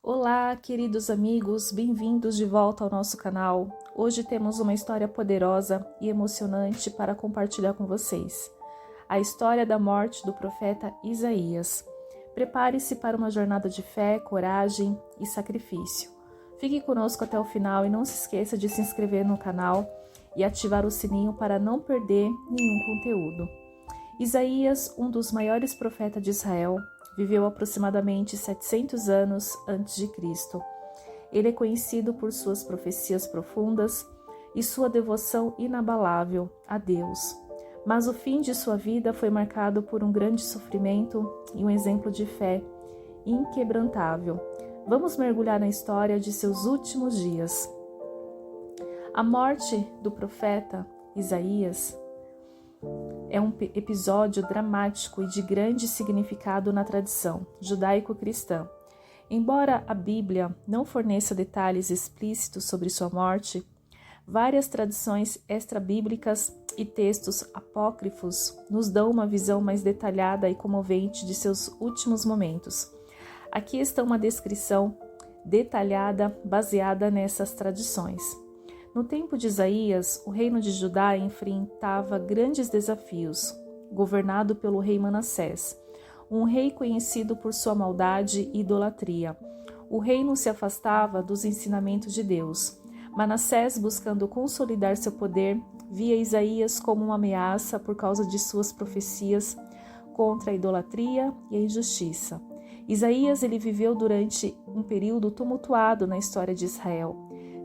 Olá, queridos amigos, bem-vindos de volta ao nosso canal. Hoje temos uma história poderosa e emocionante para compartilhar com vocês. A história da morte do profeta Isaías. Prepare-se para uma jornada de fé, coragem e sacrifício. Fique conosco até o final e não se esqueça de se inscrever no canal e ativar o sininho para não perder nenhum conteúdo. Isaías, um dos maiores profetas de Israel, viveu aproximadamente 700 anos antes de Cristo. Ele é conhecido por suas profecias profundas e sua devoção inabalável a Deus. Mas o fim de sua vida foi marcado por um grande sofrimento e um exemplo de fé inquebrantável. Vamos mergulhar na história de seus últimos dias. A morte do profeta Isaías é um episódio dramático e de grande significado na tradição judaico-cristã. Embora a Bíblia não forneça detalhes explícitos sobre sua morte, várias tradições extra-bíblicas e textos apócrifos nos dão uma visão mais detalhada e comovente de seus últimos momentos. Aqui está uma descrição detalhada baseada nessas tradições. No tempo de Isaías, o reino de Judá enfrentava grandes desafios, governado pelo rei Manassés, um rei conhecido por sua maldade e idolatria. O reino se afastava dos ensinamentos de Deus. Manassés, buscando consolidar seu poder, via Isaías como uma ameaça por causa de suas profecias contra a idolatria e a injustiça. Isaías ele viveu durante um período tumultuado na história de Israel,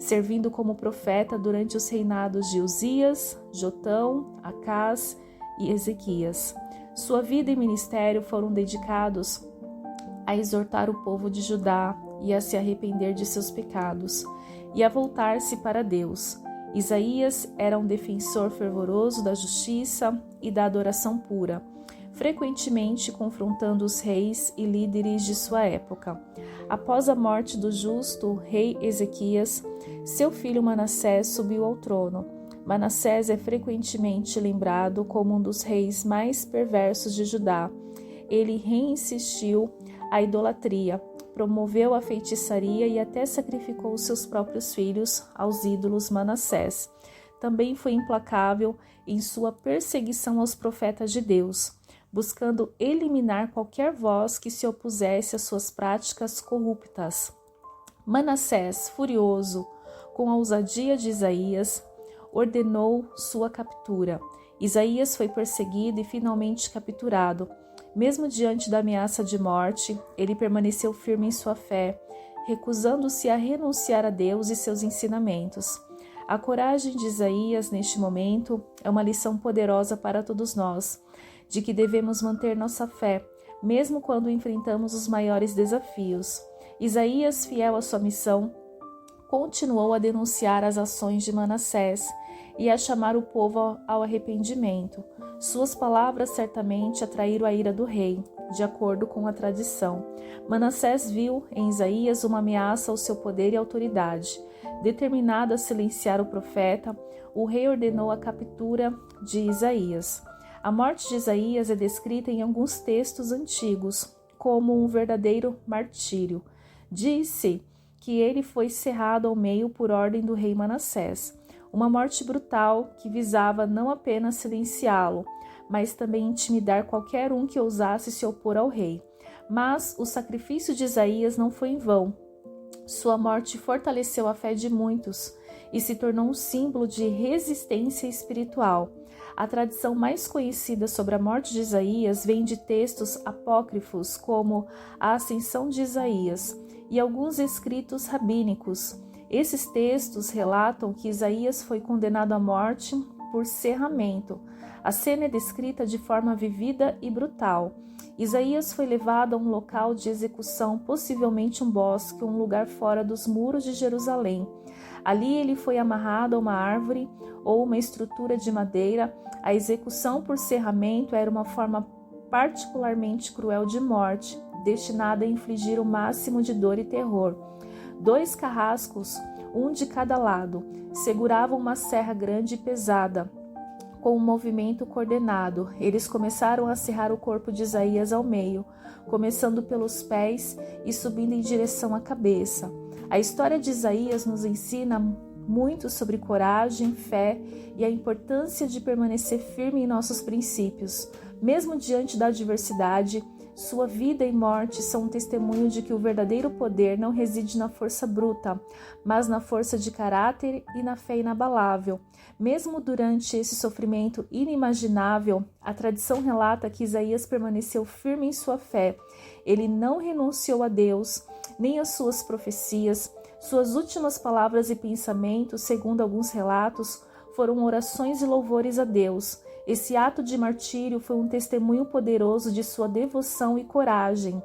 servindo como profeta durante os reinados de Uzias, Jotão, Acás e Ezequias. Sua vida e ministério foram dedicados a exortar o povo de Judá e a se arrepender de seus pecados e a voltar-se para Deus. Isaías era um defensor fervoroso da justiça e da adoração pura, frequentemente confrontando os reis e líderes de sua época. Após a morte do justo rei Ezequias, seu filho Manassés subiu ao trono. Manassés é frequentemente lembrado como um dos reis mais perversos de Judá. Ele reinsistiu a idolatria, promoveu a feitiçaria e até sacrificou seus próprios filhos aos ídolos. Manassés também foi implacável em sua perseguição aos profetas de Deus, buscando eliminar qualquer voz que se opusesse às suas práticas corruptas. Manassés, furioso com a ousadia de Isaías, ordenou sua captura. Isaías foi perseguido e finalmente capturado. Mesmo diante da ameaça de morte, ele permaneceu firme em sua fé, recusando-se a renunciar a Deus e seus ensinamentos. A coragem de Isaías neste momento é uma lição poderosa para todos nós, de que devemos manter nossa fé, mesmo quando enfrentamos os maiores desafios. Isaías, fiel à sua missão, continuou a denunciar as ações de Manassés e a chamar o povo ao arrependimento. Suas palavras certamente atraíram a ira do rei, de acordo com a tradição. Manassés viu em Isaías uma ameaça ao seu poder e autoridade. Determinado a silenciar o profeta, o rei ordenou a captura de Isaías. A morte de Isaías é descrita em alguns textos antigos como um verdadeiro martírio. Diz-se que ele foi cerrado ao meio por ordem do rei Manassés, uma morte brutal que visava não apenas silenciá-lo, mas também intimidar qualquer um que ousasse se opor ao rei. Mas o sacrifício de Isaías não foi em vão. Sua morte fortaleceu a fé de muitos e se tornou um símbolo de resistência espiritual. A tradição mais conhecida sobre a morte de Isaías vem de textos apócrifos como a Ascensão de Isaías e alguns escritos rabínicos. Esses textos relatam que Isaías foi condenado à morte por serramento. A cena é descrita de forma vívida e brutal. Isaías foi levado a um local de execução, possivelmente um bosque ou um lugar fora dos muros de Jerusalém. Ali ele foi amarrado a uma árvore ou uma estrutura de madeira. A execução por serramento era uma forma particularmente cruel de morte, destinada a infligir o máximo de dor e terror. 2 carrascos, um de cada lado, seguravam uma serra grande e pesada, com um movimento coordenado. Eles começaram a serrar o corpo de Isaías ao meio, começando pelos pés e subindo em direção à cabeça. A história de Isaías nos ensina muito sobre coragem, fé e a importância de permanecer firme em nossos princípios. Mesmo diante da adversidade, sua vida e morte são um testemunho de que o verdadeiro poder não reside na força bruta, mas na força de caráter e na fé inabalável. Mesmo durante esse sofrimento inimaginável, a tradição relata que Isaías permaneceu firme em sua fé. Ele não renunciou a Deus, nem às suas profecias. Suas últimas palavras e pensamentos, segundo alguns relatos, foram orações e louvores a Deus. Esse ato de martírio foi um testemunho poderoso de sua devoção e coragem.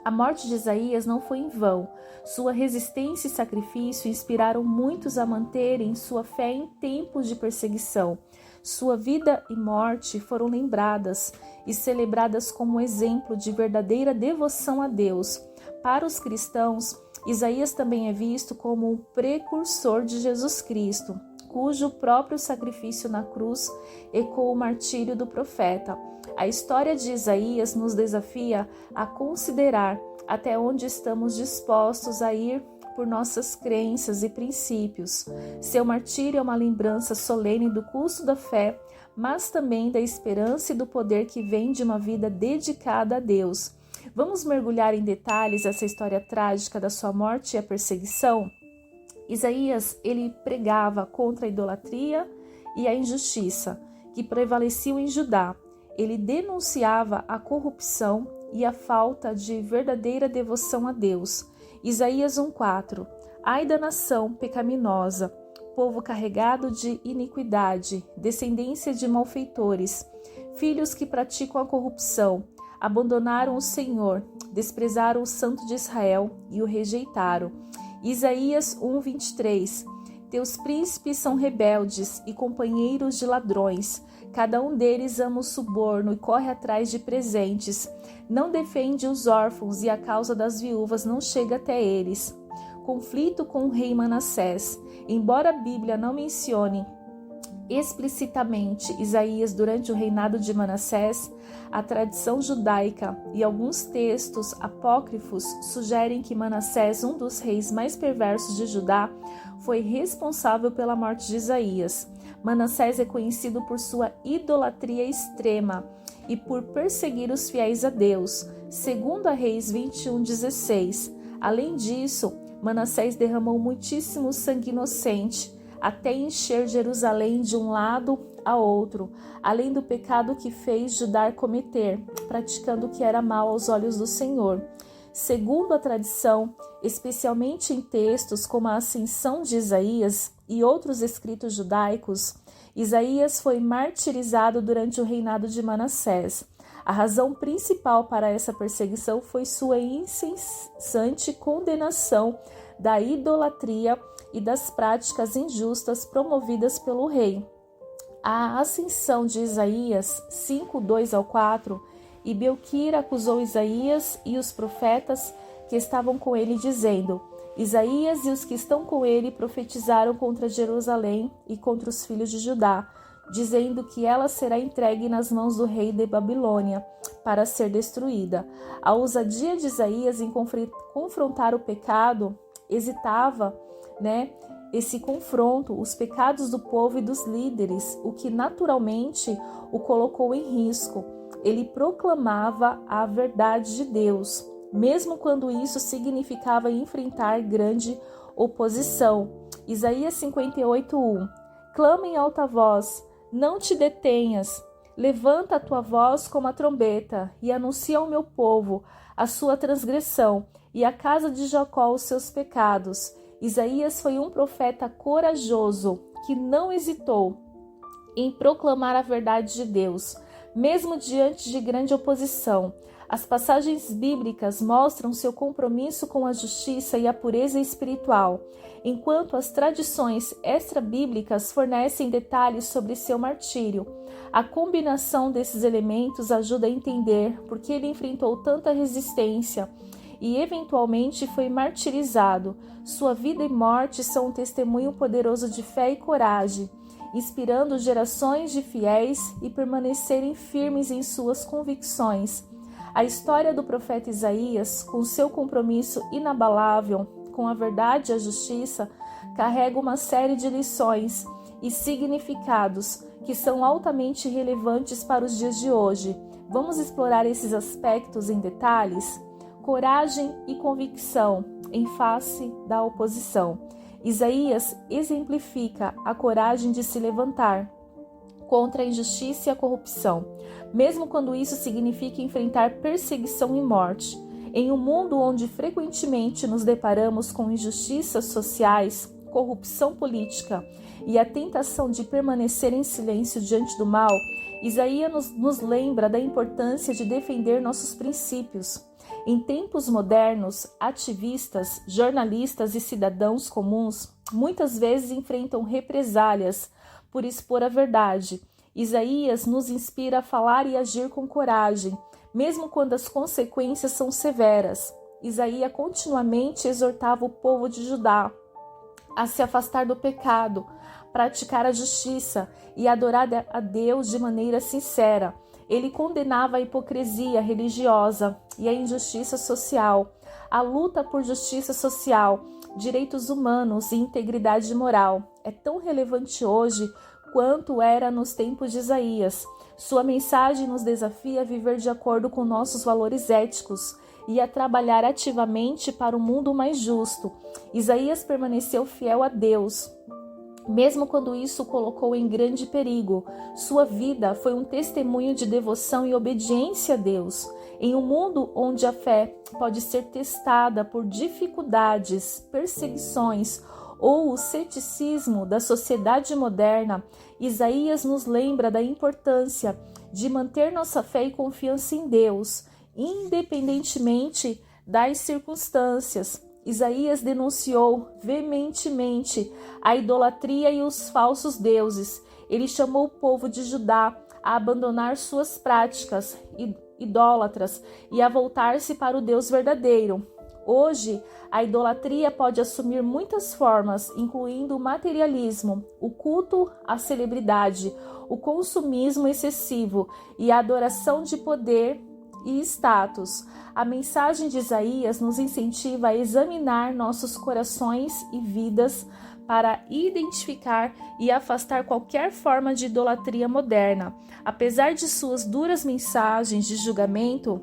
A morte de Isaías não foi em vão. Sua resistência e sacrifício inspiraram muitos a manterem sua fé em tempos de perseguição. Sua vida e morte foram lembradas e celebradas como exemplo de verdadeira devoção a Deus. Para os cristãos, Isaías também é visto como o precursor de Jesus Cristo, cujo próprio sacrifício na cruz ecoou o martírio do profeta. A história de Isaías nos desafia a considerar até onde estamos dispostos a ir por nossas crenças e princípios. Seu martírio é uma lembrança solene do custo da fé, mas também da esperança e do poder que vem de uma vida dedicada a Deus. Vamos mergulhar em detalhes essa história trágica da sua morte e a perseguição? Isaías, ele pregava contra a idolatria e a injustiça que prevaleciam em Judá. Ele denunciava a corrupção e a falta de verdadeira devoção a Deus. Isaías 1:4. Ai da nação pecaminosa, povo carregado de iniquidade, descendência de malfeitores, filhos que praticam a corrupção, abandonaram o Senhor, desprezaram o Santo de Israel e o rejeitaram. Isaías 1:23. Teus príncipes são rebeldes e companheiros de ladrões. Cada um deles ama o suborno e corre atrás de presentes. Não defende os órfãos e a causa das viúvas não chega até eles. Conflito com o rei Manassés. Embora a Bíblia não mencione explicitamente Isaías durante o reinado de Manassés, a tradição judaica e alguns textos apócrifos sugerem que Manassés, um dos reis mais perversos de Judá, foi responsável pela morte de Isaías. Manassés é conhecido por sua idolatria extrema e por perseguir os fiéis a Deus, segundo a Reis 21:16. Além disso, Manassés derramou muitíssimo sangue inocente, até encher Jerusalém de um lado a outro, além do pecado que fez Judá cometer, praticando o que era mal aos olhos do Senhor. Segundo a tradição, especialmente em textos como a Ascensão de Isaías e outros escritos judaicos, Isaías foi martirizado durante o reinado de Manassés. A razão principal para essa perseguição foi sua incessante condenação da idolatria e das práticas injustas promovidas pelo rei. A ascensão de Isaías 5:2-4, e Belquira acusou Isaías e os profetas que estavam com ele, dizendo: Isaías e os que estão com ele profetizaram contra Jerusalém e contra os filhos de Judá, dizendo que ela será entregue nas mãos do rei de Babilônia para ser destruída. A ousadia de Isaías em confrontar o pecado hesitava, esse confronto, os pecados do povo e dos líderes, o que naturalmente o colocou em risco. Ele proclamava a verdade de Deus, mesmo quando isso significava enfrentar grande oposição. Isaías 58:1. Clama em alta voz, não te detenhas, levanta a tua voz como a trombeta e anuncia ao meu povo a sua transgressão e à casa de Jacó os seus pecados. Isaías foi um profeta corajoso que não hesitou em proclamar a verdade de Deus, mesmo diante de grande oposição. As passagens bíblicas mostram seu compromisso com a justiça e a pureza espiritual, enquanto as tradições extra-bíblicas fornecem detalhes sobre seu martírio. A combinação desses elementos ajuda a entender por que ele enfrentou tanta resistência e eventualmente foi martirizado. Sua vida e morte são um testemunho poderoso de fé e coragem. inspirando gerações de fiéis e permanecerem firmes em suas convicções. A história do profeta Isaías, com seu compromisso inabalável com a verdade e a justiça, carrega uma série de lições e significados que são altamente relevantes para os dias de hoje. Vamos explorar esses aspectos em detalhes? Coragem e convicção em face da oposição. Isaías exemplifica a coragem de se levantar contra a injustiça e a corrupção, mesmo quando isso significa enfrentar perseguição e morte. Em um mundo onde frequentemente nos deparamos com injustiças sociais, corrupção política e a tentação de permanecer em silêncio diante do mal, Isaías nos lembra da importância de defender nossos princípios. Em tempos modernos, ativistas, jornalistas e cidadãos comuns muitas vezes enfrentam represálias por expor a verdade. Isaías nos inspira a falar e agir com coragem, mesmo quando as consequências são severas. Isaías continuamente exortava o povo de Judá a se afastar do pecado, praticar a justiça e adorar a Deus de maneira sincera. Ele condenava a hipocrisia religiosa e a injustiça social, a luta por justiça social, direitos humanos e integridade moral. É tão relevante hoje quanto era nos tempos de Isaías. Sua mensagem nos desafia a viver de acordo com nossos valores éticos e a trabalhar ativamente para um mundo mais justo. Isaías permaneceu fiel a Deus, mesmo quando isso o colocou em grande perigo. Sua vida foi um testemunho de devoção e obediência a Deus. Em um mundo onde a fé pode ser testada por dificuldades, perseguições ou o ceticismo da sociedade moderna, Isaías nos lembra da importância de manter nossa fé e confiança em Deus, independentemente das circunstâncias. Isaías denunciou veementemente a idolatria e os falsos deuses. Ele chamou o povo de Judá a abandonar suas práticas idólatras e a voltar-se para o Deus verdadeiro. Hoje, a idolatria pode assumir muitas formas, incluindo o materialismo, o culto à celebridade, o consumismo excessivo e a adoração de poder e status. A mensagem de Isaías nos incentiva a examinar nossos corações e vidas para identificar e afastar qualquer forma de idolatria moderna. Apesar de suas duras mensagens de julgamento,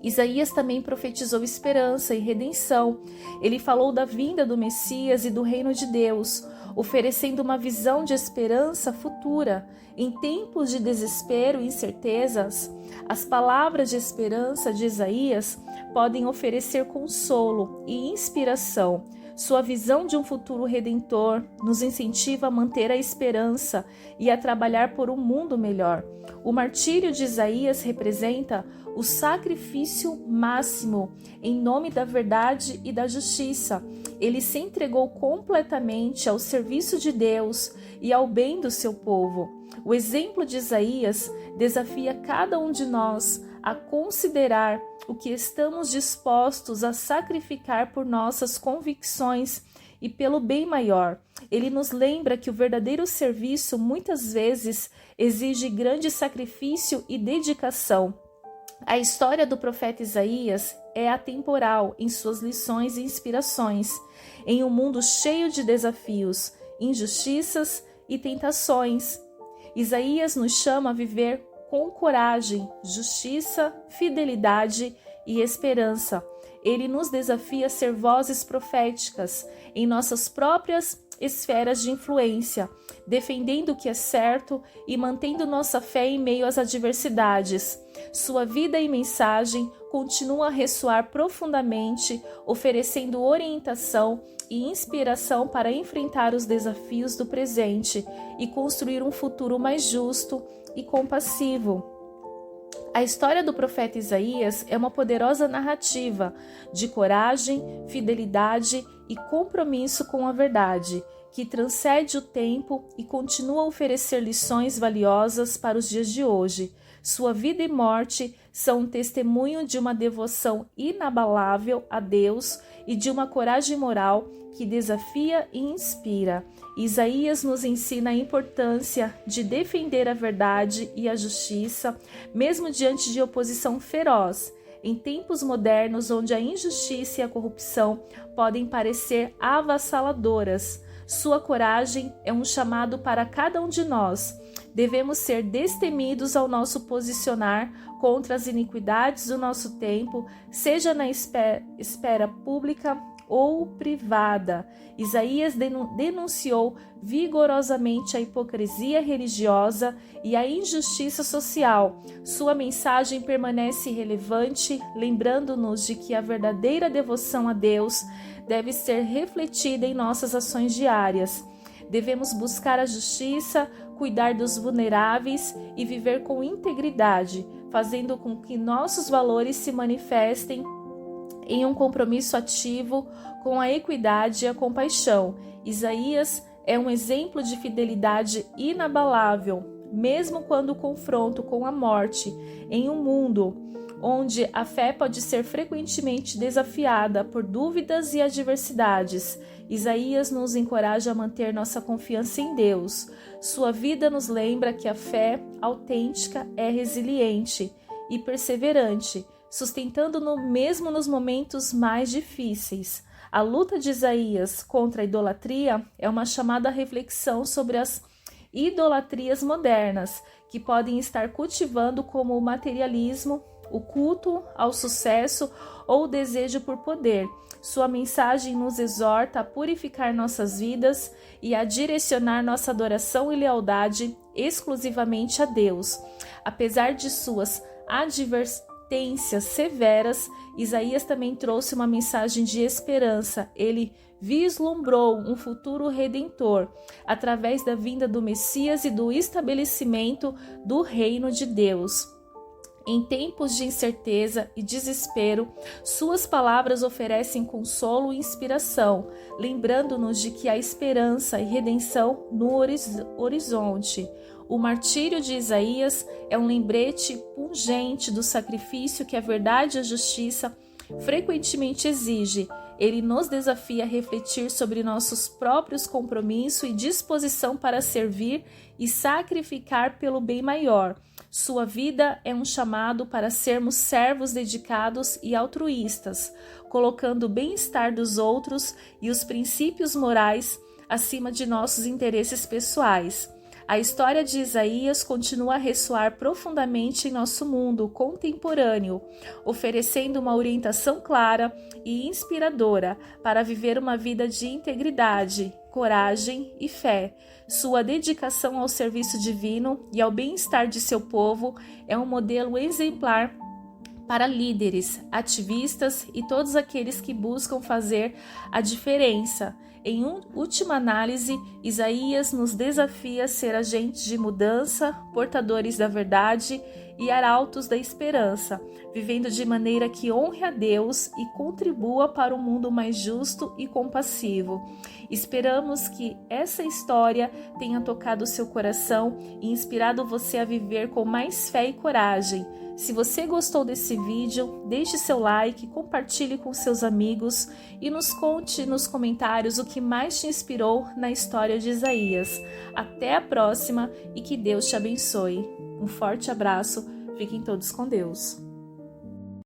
Isaías também profetizou esperança e redenção. Ele falou da vinda do Messias e do reino de Deus, oferecendo uma visão de esperança futura. Em tempos de desespero e incertezas, as palavras de esperança de Isaías podem oferecer consolo e inspiração. Sua visão de um futuro redentor nos incentiva a manter a esperança e a trabalhar por um mundo melhor. O martírio de Isaías representa o sacrifício máximo em nome da verdade e da justiça. Ele se entregou completamente ao serviço de Deus e ao bem do seu povo. O exemplo de Isaías desafia cada um de nós a considerar o que estamos dispostos a sacrificar por nossas convicções e pelo bem maior. Ele nos lembra que o verdadeiro serviço muitas vezes exige grande sacrifício e dedicação. A história do profeta Isaías é atemporal em suas lições e inspirações. Em um mundo cheio de desafios, injustiças e tentações, Isaías nos chama a viver com coragem, justiça, fidelidade e esperança. Ele nos desafia a ser vozes proféticas em nossas próprias esferas de influência, defendendo o que é certo e mantendo nossa fé em meio às adversidades. Sua vida e mensagem continuam a ressoar profundamente, oferecendo orientação e inspiração para enfrentar os desafios do presente e construir um futuro mais justo e compassivo. A história do profeta Isaías é uma poderosa narrativa de coragem, fidelidade e compromisso com a verdade, que transcende o tempo e continua a oferecer lições valiosas para os dias de hoje. Sua vida e morte são um testemunho de uma devoção inabalável a Deus e de uma coragem moral que desafia e inspira. Isaías nos ensina a importância de defender a verdade e a justiça, mesmo diante de oposição feroz. Em tempos modernos, onde a injustiça e a corrupção podem parecer avassaladoras, sua coragem é um chamado para cada um de nós. Devemos ser destemidos ao nosso posicionar contra as iniquidades do nosso tempo, seja na esfera pública ou privada. Isaías denunciou vigorosamente a hipocrisia religiosa e a injustiça social. Sua mensagem permanece relevante, lembrando-nos de que a verdadeira devoção a Deus deve ser refletida em nossas ações diárias. Devemos buscar a justiça, cuidar dos vulneráveis e viver com integridade, fazendo com que nossos valores se manifestem em um compromisso ativo com a equidade e a compaixão. Isaías é um exemplo de fidelidade inabalável, mesmo quando o confronto com a morte em um mundo onde a fé pode ser frequentemente desafiada por dúvidas e adversidades. Isaías nos encoraja a manter nossa confiança em Deus. Sua vida nos lembra que a fé autêntica é resiliente e perseverante, sustentando-no mesmo nos momentos mais difíceis. A luta de Isaías contra a idolatria é uma chamada à reflexão sobre as idolatrias modernas, que podem estar cultivando como o materialismo, o culto ao sucesso ou o desejo por poder. Sua mensagem nos exorta a purificar nossas vidas e a direcionar nossa adoração e lealdade exclusivamente a Deus. Apesar de suas advertências severas, Isaías também trouxe uma mensagem de esperança. Ele vislumbrou um futuro redentor através da vinda do Messias e do estabelecimento do reino de Deus. Em tempos de incerteza e desespero, suas palavras oferecem consolo e inspiração, lembrando-nos de que há esperança e redenção no horizonte. O martírio de Isaías é um lembrete pungente do sacrifício que a verdade e a justiça frequentemente exige. Ele nos desafia a refletir sobre nossos próprios compromissos e disposição para servir e sacrificar pelo bem maior. Sua vida é um chamado para sermos servos dedicados e altruístas, colocando o bem-estar dos outros e os princípios morais acima de nossos interesses pessoais. A história de Isaías continua a ressoar profundamente em nosso mundo contemporâneo, oferecendo uma orientação clara e inspiradora para viver uma vida de integridade, coragem e fé. Sua dedicação ao serviço divino e ao bem-estar de seu povo é um modelo exemplar para líderes, ativistas e todos aqueles que buscam fazer a diferença. Em última análise, Isaías nos desafia a ser agentes de mudança, portadores da verdade e arautos da esperança, vivendo de maneira que honre a Deus e contribua para um mundo mais justo e compassivo. Esperamos que essa história tenha tocado seu coração e inspirado você a viver com mais fé e coragem. Se você gostou desse vídeo, deixe seu like, compartilhe com seus amigos e nos conte nos comentários o que mais te inspirou na história de Isaías. Até a próxima e que Deus te abençoe. Um forte abraço, fiquem todos com Deus.